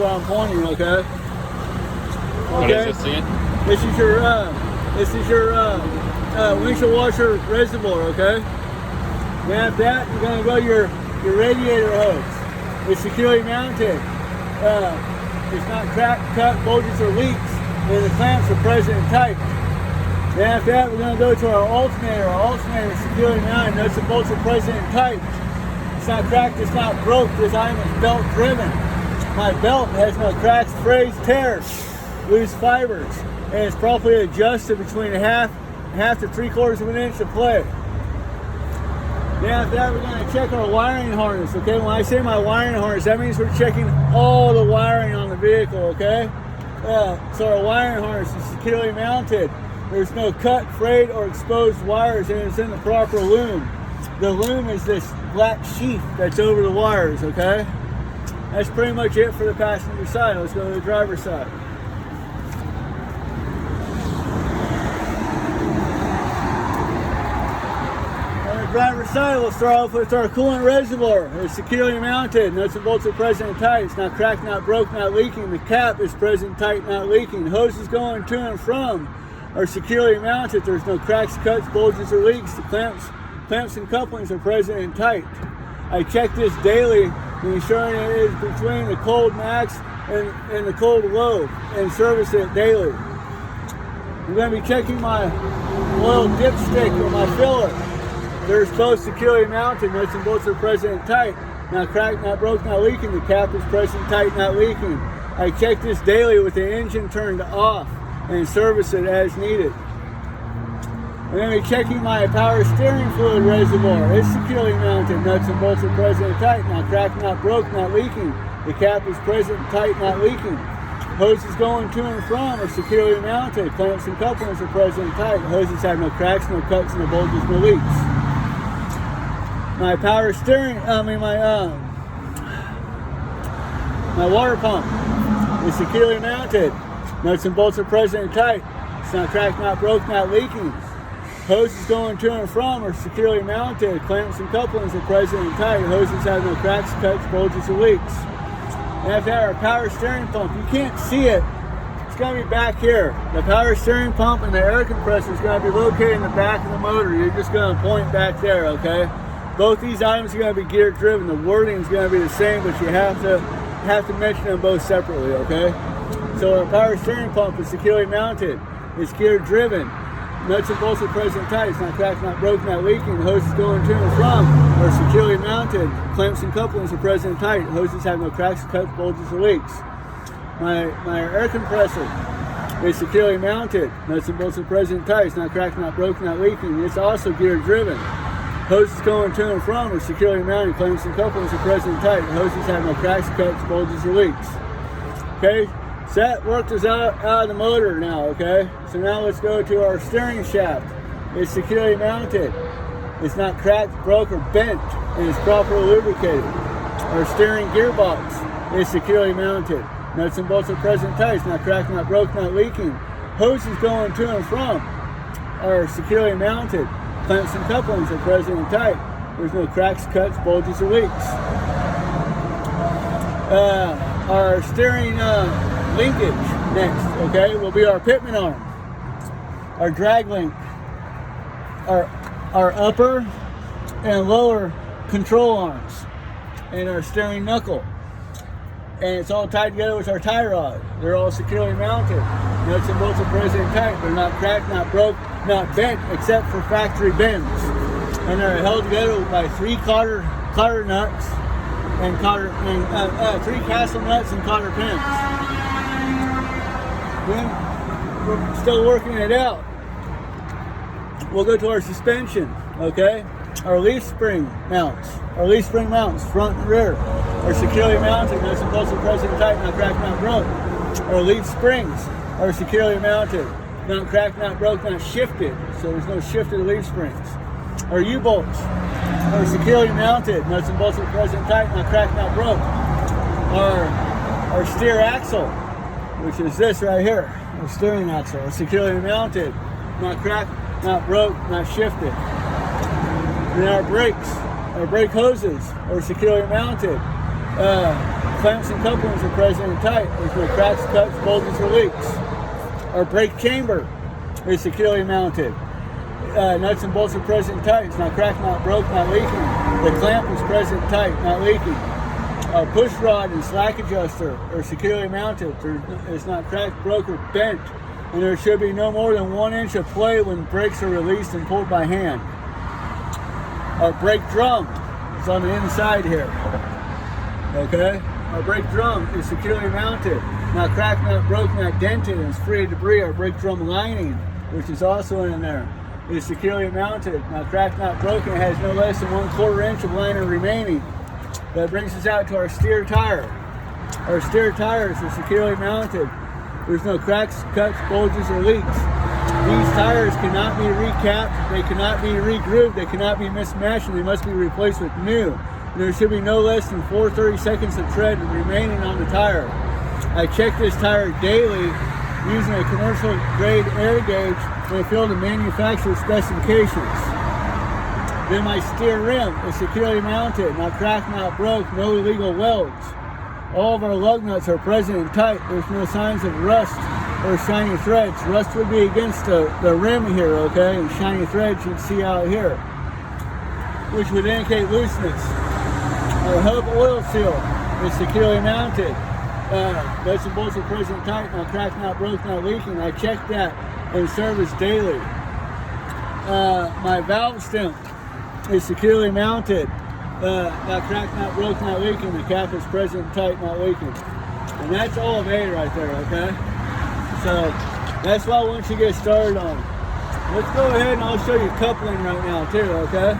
where I'm pointing, okay? What is this again? This is your windshield washer reservoir, okay? Then after that, you're gonna go your radiator hose. It's securely mounted. It's not cracked, cut, bulges, or leaks, and the clamps are present and tight. Then after that, we're gonna go to our alternator. Our alternator is securely mounted. Nuts and bolts are present and tight. It's not cracked, it's not broke. This item is belt driven. My belt has no cracks, frays, tears, loose fibers, and it's properly adjusted between a half to 3/4 of an inch of play. Then after that, we're going to check our wiring harness, okay? When I say my wiring harness, that means we're checking all the wiring on the vehicle, okay? So our wiring harness is securely mounted. There's no cut, frayed, or exposed wires, and it's in the proper loom. The loom is this black sheath that's over the wires, okay? That's pretty much it for the passenger side. Let's go to the driver's side. On the driver's side, we'll start off with our coolant reservoir. It's securely mounted. Nuts and bolts are present and tight. It's not cracked, not broke, not leaking. The cap is present, tight, not leaking. Hoses going to and from are securely mounted. There's no cracks, cuts, bulges, or leaks. The clamps and couplings are present and tight. I check this daily, ensuring it is between the cold max and the cold low, and service it daily. I'm going to be checking my oil dipstick or my filler. They're both securely mounted. Nuts and bolts are present and tight. Not cracked, not broke, not leaking. The cap is present, tight, not leaking. I check this daily with the engine turned off and service it as needed. I'm going to be checking my power steering fluid reservoir. It's securely mounted. Nuts and bolts are present and tight. Not cracked, not broke, not leaking. The cap is present, tight, not leaking. Hoses going to and from are securely mounted. Clamps and couplings are present and tight. Hoses have no cracks, no cuts, no bulges, no leaks. My power steering, my water pump is securely mounted. Nuts and bolts are present and tight. It's not cracked, not broke, not leaking. Hoses going to and from are securely mounted. Clamps and couplings are present and tight. Hoses have no cracks, cuts, bulges, or leaks. And after that, our power steering pump, you can't see it. It's going to be back here. The power steering pump and the air compressor is going to be located in the back of the motor. You're just going to point back there, okay? Both these items are going to be gear driven. The wording is going to be the same, but you have to mention them both separately, okay? So our power steering pump is securely mounted. It's gear driven. Nuts and bolts are present tight. It's not cracked, not broke, not leaking. The hoses going to and from are securely mounted. Clamps and couplings are present tight. Hoses have no cracks, cuts, bulges, or leaks. My air compressor is securely mounted. Nuts and bolts are present tight. It's not cracked, not broke, not leaking. It's also gear driven. Hoses going to and from are securely mounted. Clamps and couplings are present tight. Hoses have no cracks, cuts, bulges, or leaks. Okay? So that worked us out of the motor now, okay? So now let's go to our steering shaft. It's securely mounted. It's not cracked, broke, or bent, and it's properly lubricated. Our steering gearbox is securely mounted. Nuts and bolts are present tight. It's not cracked, not broke, not leaking. Hoses going to and from are securely mounted. Clamps and couplings are present and tight. There's no cracks, cuts, bulges, or leaks. Our steering linkage next, okay, will be our pitman arm, our drag link, our upper and lower control arms, and our steering knuckle. And it's all tied together with our tie rod. They're all securely mounted. Nuts and bolts are present and tight. They're not cracked, not broke, not bent, except for factory bends. And they're held together by three cotter nuts and three castle nuts and cotter pins. Then we're still working it out. We'll go to our suspension, okay? Our leaf spring mounts. Our leaf spring mounts, front and rear, are securely mounted. Nuts and bolts are present and tight, not cracked, not broke. Our leaf springs are securely mounted. Not cracked, not broke, not shifted. So there's no shift of the leaf springs. Our U-bolts are securely mounted. Nuts and bolts are present and tight, not cracked, not broke. Our steer axle, which is this right here, our steering axle, is securely mounted. Not cracked, not broke, not shifted. And our brake hoses are securely mounted. clamps and couplings are present and tight. There's no cracks, cuts, bulges, or leaks. Our brake chamber is securely mounted. Nuts and bolts are present and tight. It's not cracked, not broke, not leaking. The clamp is present and tight, not leaking. Our push rod and slack adjuster are securely mounted. It's not cracked, broke, or bent. And there should be no more than 1 inch of play when brakes are released and pulled by hand. Our brake drum is on the inside here. Okay? Our brake drum is securely mounted. Not cracked, not broke, not dented, and it's free of debris. Our brake drum lining, which is also in there, is securely mounted. Not cracked, not broken. It has no less than 1/4 inch of liner remaining. That brings us out to our steer tire. Our steer tires are securely mounted. There's no cracks, cuts, bulges, or leaks. These tires cannot be recapped, they cannot be re-grooved, they cannot be mismatched, and they must be replaced with new. And there should be no less than 4/30 seconds of tread remaining on the tire. I check this tire daily using a commercial grade air gauge and fill the manufacturer specifications. Then my steer rim is securely mounted, not cracked, not broke, no illegal welds. All of our lug nuts are present and tight. There's no signs of rust or shiny threads. Rust would be against the rim here, okay? And shiny threads you'd see out here, which would indicate looseness. Our hub oil seal is securely mounted. Nuts and bolts are present and tight, not cracked, not broke, not leaking. I check that in service daily. My valve stem is securely mounted. Not cracked, not broke, not leaking. The cap is present and tight, not leaking. And that's all of A right there, okay? So that's what I want you to get started on. Let's go ahead and I'll show you coupling right now too, okay?